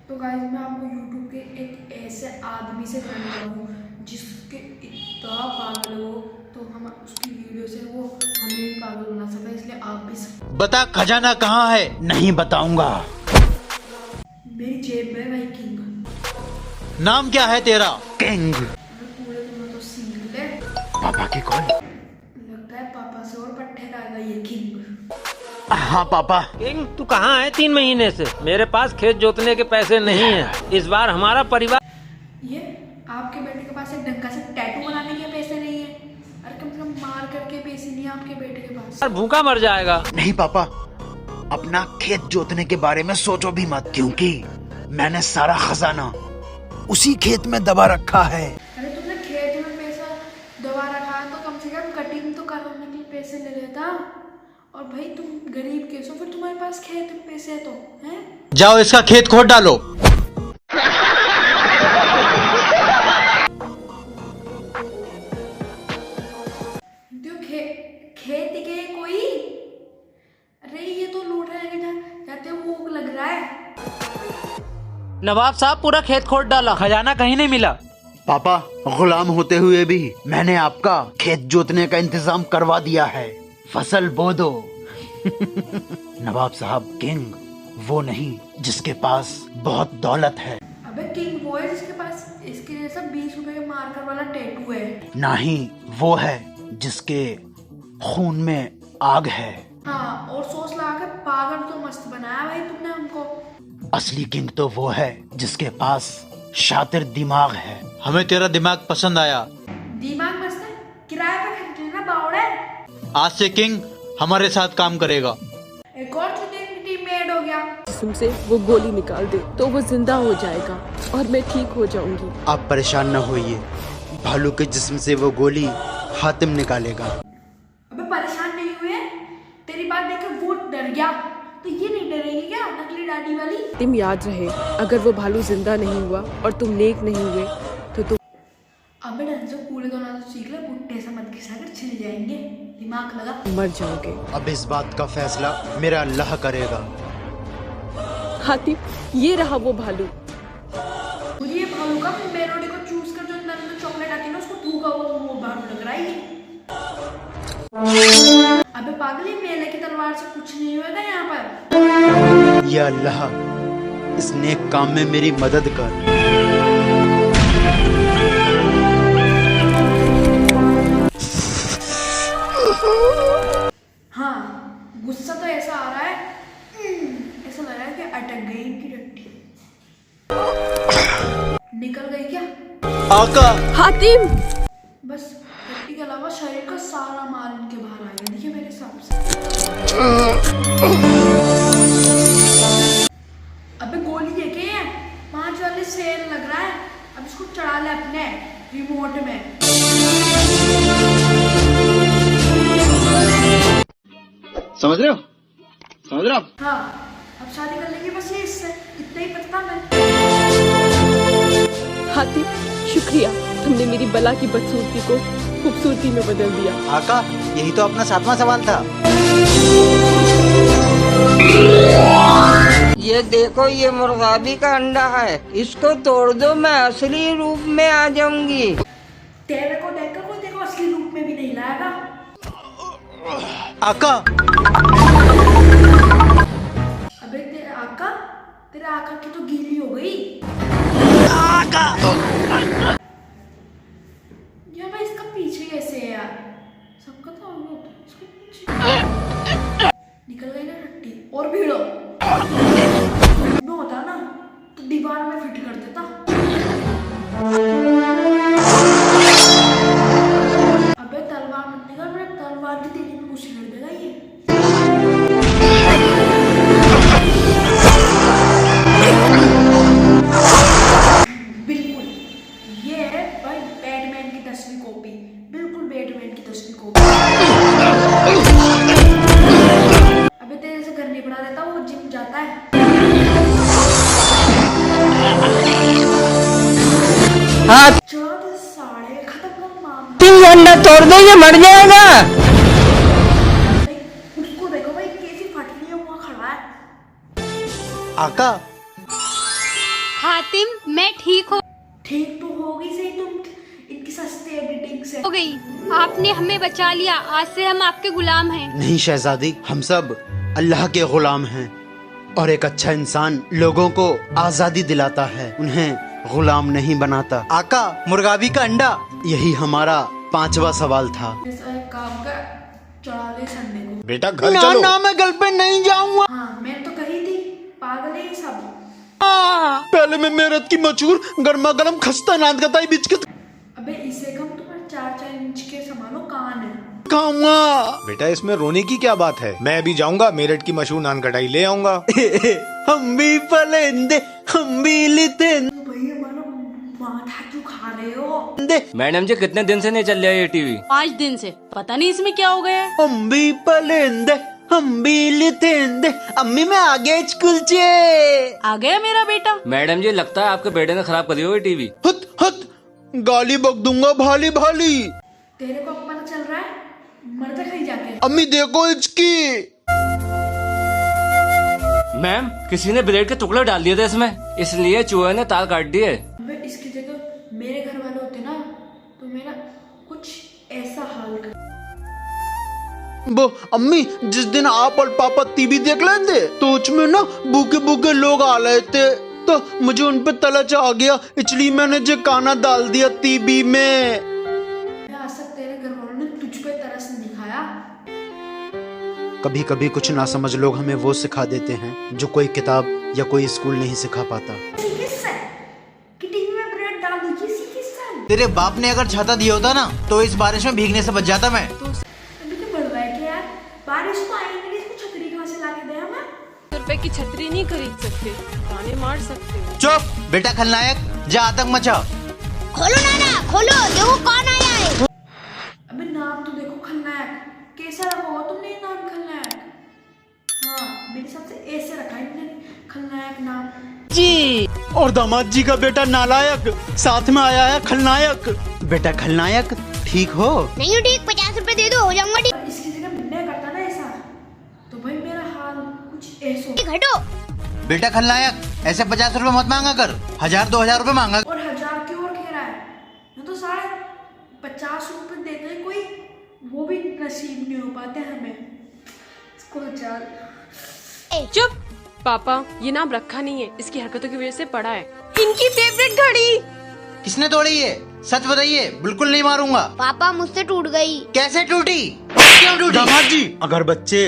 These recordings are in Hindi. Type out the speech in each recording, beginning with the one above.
तो गाइस मैं आपको यूट्यूब के एक ऐसे आदमी से जानने वाला हूँ जिसके इतना पागल हो तो हम उसकी वीडियो से वो हमें भी पागल बना सकता है, इसलिए आप भी। बता खजाना कहाँ है? नहीं बताऊंगा। मेरी जेब में भाई किंग। नाम क्या है तेरा? किंग। पूरे दिन तो सिंगल है। पापा की कॉल। लगता है पापा से और पट्टे खाएगा ये किंग। हाँ पापा। किंग तू कहाँ है 3 महीने से? मेरे पास खेत जोतने के पैसे नहीं हैं। इस बार हमारा परिवार। ये आपके बेटे के पास एक ढंग से टैटू बनाने के पैसे नहीं है। अरे कम से कम मार करके पैसे नहीं है आपके बेटे के पास। भूखा मर जाएगा। नहीं पापा, अपना खेत जोतने के बारे में सोचो भी मत, क्योंकि मैंने सारा खजाना उसी खेत में दबा रखा है। अरे तुमने खेत में पैसा दबा रखा है तो कम से कम कटिंग तो करवाने के लिए पैसे ले लेता। और भाई तुम गरीब केस हो, फिर तुम्हारे पास खेत में पैसे है तो हैं? जाओ इसका खेत खोद डालो। खेत के कोई। अरे ये तो लूट रहे हैं, जाते भूख लग रहा है। नवाब साहब पूरा खेत खोद डाला, खजाना कहीं नहीं मिला। पापा, गुलाम होते हुए भी मैंने आपका खेत जोतने का इंतजाम करवा दिया है। फसल बो दो। नवाब साहब किंग वो नहीं जिसके पास बहुत दौलत है। अबे किंग वो है जिसके पास इसके जैसा 20 रुपए के मार्कर वाला टैटू है। नहीं, वो है जिसके खून में आग है। हाँ, और सोच लगा के पागल तो मस्त बनाया भाई तुमने हमको। असली किंग तो वो है जिसके पास शातिर दिमाग है। हमें तेरा दिमाग पसंद आया। दिमाग मस्त है, किराए पे खरीद लेना बावड़े। आज से किंग हमारे साथ काम करेगा। एक और टीम में ऐड हो गया। जिस्म से वो गोली निकाल दे तो वो जिंदा हो जाएगा और मैं ठीक हो जाऊंगी। आप परेशान न होइए, भालू के जिस्म से वो गोली हातिम निकालेगा। अबे परेशान नहीं हुए, तेरी बात देकर वो डर गया तो ये नहीं डरेगी क्या नकली दाढ़ी वाली? तुम याद रहे, अगर वो भालू जिंदा नहीं हुआ और तुम नेक नहीं हुए तो तुम। अबे ढंग से कूड़े तो ना तो सीख ले, पुट्टे से मत घिसा कर छिल जाएंगे, दिमाग लगा। मर जाओगे। अब इस बात का फैसला मेरा अल्लाह करेगा। हातिम, ये रहा वो भालू। मुझे ये भालू का मेलोडी को चूज कर जो अंदर में चॉकलेट आती है ना उसको थूका वो भालू लग रहा है ये। अबे पागल, ये मेले की तलवार से कुछ नहीं होगा यहाँ पर। या अल्लाह, इस नेक काम में मेरी मदद कर। हाँ, गुस्सा तो ऐसा आ रहा है, ऐसा लग रहा है कि अटक गई इनकी टट्टी। निकल गई क्या? आका। हातिम, बस टट्टी के अलावा शरीर का सारा माल इनके बाहर आ गया, देखिए मेरे हिसाब से। अबे गोली देखे हैं, 5 वाले सेल लग रहा है। अब इसको चढ़ा ले अपने रिमोट में। समझ रहे हो? समझ रहे हो? हाँ, अब शादी कर लेंगे बस ये इससे, इतना ही पता मैं। हातिम, शुक्रिया, तुमने मेरी बला की बदसूरती को खूबसूरती में बदल दिया। आका, यही तो अपना 7वां सवाल था। ये देखो, ये मुर्गाबी का अंडा है, इसको तोड़ दो, मैं असली रूप में आ जाऊंगी। तेरे को देखकर कोई देखो असली रूप में भी नहीं लाएगा। आका। अबे तेरे आका की तो गीली हो गई। आका। यार भाई इसका पीछे कैसे है यार? सबका तो आगे होता है, इसका पीछे। निकल गई ना टट्टी, और भिड़ो। में होता ना तो दीवार में फिट कर देता। अबे तलवार मत निकाल, मेरे तलवार की तेरी में घुसी कर देगा ये। बिल्कुल, ये है भाई बैटमैन की 10वीं कॉपी, बिल्कुल बैटमैन की 10वीं कॉपी। अबे तेरे से घर नहीं बना देता, वो जिम जाता है। हाँ, साढ़े खत्म कर माम। 3 अंडा तोड़ दो, ये मर जाएगा। उसको देखो भाई कैसी फट रही है, वहाँ खड़ा है। आका, फातिम मैं ठीक ठीक तो होगी सही तुम इनकी सस्ती एडिटिंग से। हो गई। आपने हमें बचा लिया, आज से हम आपके गुलाम हैं। नहीं शहजादी, हम सब अल्लाह के गुलाम हैं और एक अच्छा इंसान लोगों को आजादी दिलाता है, उन्हें गुलाम नहीं बनाता। आका, मुर्गाबी का अंडा। यही हमारा 5वां सवाल था। ऐसा एक काम कर, चढ़ा ले संडे को। बेटा घर चलो। ना मैं घर पे नहीं जाऊंगा। हाँ मैं तो कही थी, पागल है ये सब। पहले मैं मेरठ की मशहूर गर्मा गर्म खस्ता नाद कताई बिस्किट अबे इससे कम तुम्हारे 4-4 इंच के संभालो कान है। खाऊंगा। बेटा इसमें रोने की क्या बात है, मैं भी जाऊंगा मेरठ की मशहूर नान कटाई ले आऊंगा। हम भी पलेंदे, हम भी लितेंदे। तो भाई हमारा माथा क्यों खा रहे हो? मैडम जी कितने दिन से नहीं चल रहा ये टीवी? 5 दिन से। पता नहीं इसमें क्या हो गया है। हम भी पलेंदे, हम भी लितेंदे। अम्मी मैं आ गया स्कूल से। आ गया मेरा बेटा। मैडम जी लगता है आपके बेटे ने खराब कर दिया ये टीवी। हट हट, गाली बक दूंगा भाली भाली। तेरे को अब पता चल रहा है, मर जा कहीं जाके। अम्मी देखो इसकी। मैम किसी ने ब्रेड के टुकड़े डाल दिए थे इसमें, इसलिए चूहे ने तार काट दिए। अबे इसकी जगह मेरे घर वाले होते ना तो मेरा कुछ ऐसा हाल कर। वो अम्मी, जिस दिन आप और पापा टीवी देख रहे थे तो उसमें ना भूखे भूखे लोग आ रहे थे, तो मुझे उन पे तलच आ गया, इसलिए मैंने जो खाना डाल दिया टीवी में। आज तक तेरे घर वालों ने तुझ पे तरस नहीं दिखाया। कभी कभी कुछ ना समझ लोग हमें वो सिखा देते हैं जो कोई किताब या कोई स्कूल नहीं सिखा पाता। कि टीवी में ब्रेड डाल दीजिए, सीखी सन। तेरे बाप ने अगर छाता दिया होता ना तो इस बारिश में भीगने से बच जाता मैं। अभी तो बढ़ रहा है कि यार बारिश तो आएगी, इसको छतरी कहाँ से लाके दे हमें? ₹100 की छतरी नहीं खरीद सकते, ताने मार सकते हो। चुप बेटा खलनायक, जा आतंक मचा। खोलो नाना खोलो, देखो कौन आया है। अबे नाम तो देखो, खलनायक। कैसा रखा हुआ तुमने ये नाम खलनायक? हाँ मेरे हिसाब से ऐसे रखा है इनने खलनायक नाम। जी, और दामाद जी का बेटा नालायक, साथ में आया है खलनायक। बेटा खलनायक ठीक हो? नहीं हो ठीक, 50 रुपए दे दो, हो जाऊंगा ठीक। अगर इसकी जगह मैं करता ना ऐसा तो भाई मेरा हाल कुछ ऐसा। घटो। बेटा खलनायक, ऐसे 50 रुपए मत मांगा कर, 1000-2000 रुपए मांगा। और 1000 की और कह रहा है, ये तो 50 रुपए देते हैं कोई, वो भी नसीब नहीं हो पाते हमें। इसको 1000। चुप। पापा ये नाम रखा नहीं है, इसकी हरकतों की वजह से पड़ा है। इनकी फेवरेट घड़ी। किसने तोड़ी है? सच बताइए, बिल्कुल नहीं मारूंगा। पापा मुझसे टूट गई। कैसे टूटी? क्यों टूटी? दामाद जी, अगर बच्चे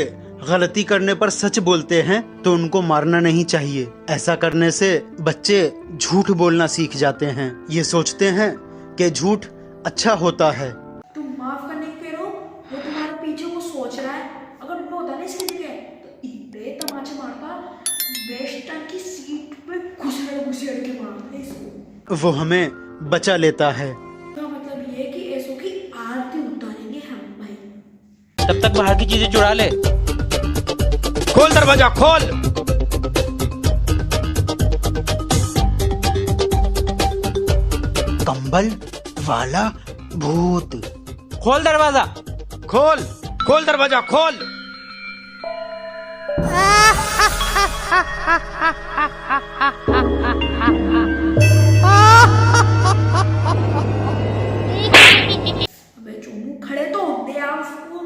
गलती करने पर सच बोलते हैं तो उनको मारना नहीं चाहिए। ऐसा करने से बच्चे झूठ बोलना सीख जाते हैं, ये सोचते हैं कि झूठ अच्छा होता है। तुम माफ करने के रहो, वो तुम्हारे पीछे वो सोच रहा है। अगर मैं होता नहीं सीख गए तो इतने तमाचे मारता, बेस्टा की सीट पे घुसेड़ के मारता इसको। वो हमें बचा लेता है। तो मतलब ये कि ऐसो की आरती उतारेंगे हम भाई। तब तक बाहर की चीजें चुरा ले। खोल दरवाजा खोल। कंबल वाला भूत। खोल दरवाजा खोल। खोल दरवाजा खोल। अबे चुम्मू खड़े तो होते यार, उसको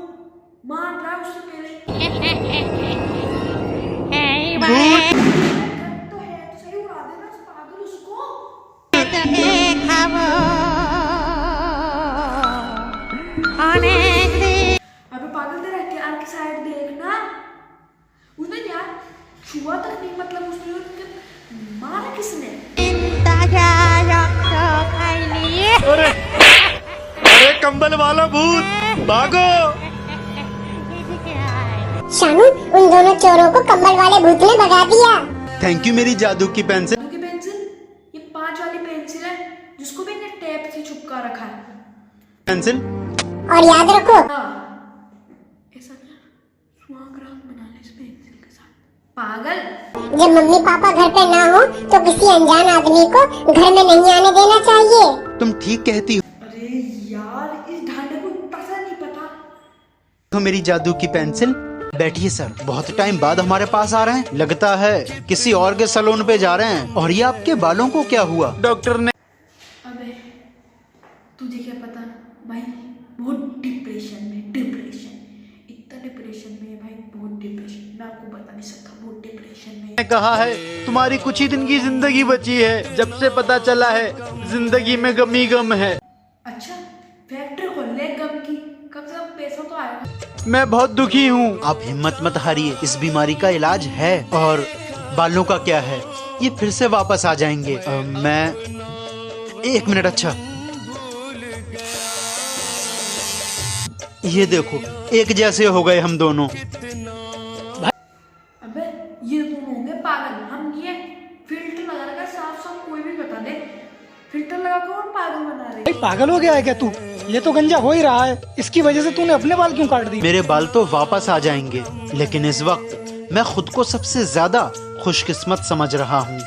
मार रहा है उससे पहले। तो है तो सही, उड़ा देना उस पागल उसको। अबे पागल तेरा यार की साइड देखना, उसने यार छुआ तक नहीं, मतलब उसने मारा किसने? अरे कंबल वाला भूत भागो। शानू, उन दोनों चोरों को कंबल वाले भूत ने भगा दिया। थैंक यू मेरी जादू की पेंसिल। जादू की पेंसिल, ये 5 वाली पेंसिल है जिसको भी इन्हें टेप से चिपका रखा है। पेंसिल और याद रखो, हाँ, ऐसा क्या सुहागरात बना ले इस पेंसिल के साथ। पागल। जब मम्मी पापा घर पे ना हो तो किसी अनजान आदमी को घर में नहीं आने देना चाहिए। तुम ठीक कहती हो। अरे यार इस ढांडे को इतना सा नहीं पता। तो मेरी जादू की पेंसिल, बैठिए सर, बहुत टाइम बाद हमारे पास आ रहे हैं। लगता है किसी और के सैलून पे जा रहे हैं। और ये आपके बालों को क्या हुआ? डॉक्टर ने अबे तुझे क्या पता भाई, बहुत डिप्रेशन में, इतना डिप्रेशन में है भाई, बहुत डिप्रेशन, मैं आपको बता नहीं सकता, बहुत डिप्रेशन में। कहा है तुम्हारी कुछ ही दिन की जिंदगी बची है। जब से पता चला है जिंदगी में गम ही गम है। अच्छा फैक्ट्री खोल ले गम की, कम से कम पैसा तो आएगा। मैं बहुत दुखी हूँ। आप हिम्मत मत हारिए, इस बीमारी का इलाज है। और बालों का क्या है, ये फिर से वापस आ जाएंगे। मैं 1 मिनट। अच्छा ये देखो, एक जैसे हो गए हम दोनों। अबे ये दोनों होंगे पागल, हम ये फिल्टर लगा रखा, साफ कोई भी बता दे, फिल्टर लगा कर और पागल बना रहे। पागल हो गया है क्या तू? ये तो गंजा हो ही रहा है, इसकी वजह से तूने अपने बाल क्यों काट दिए? मेरे बाल तो वापस आ जाएंगे, लेकिन इस वक्त मैं खुद को सबसे ज्यादा खुशकिस्मत समझ रहा हूँ।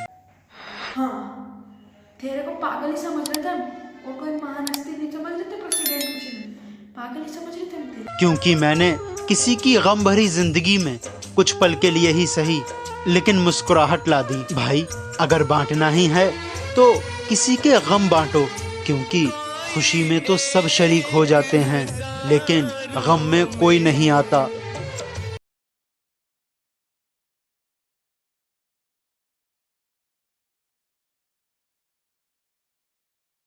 हाँ तेरे को पागल ही समझ रहे थे हम, और कोई महान हस्ती नहीं समझ रहे थे, प्रेसिडेंट कुछ नहीं, पागल ही समझ रहे थे हम तेरे। क्योंकि मैंने किसी की गम भरी जिंदगी में कुछ पल के लिए ही सही, लेकिन मुस्कुराहट ला दी। भाई अगर बांटना ही है तो किसी के गम बांटो, क्योंकि खुशी में तो सब शरीक हो जाते हैं, लेकिन गम में कोई नहीं आता।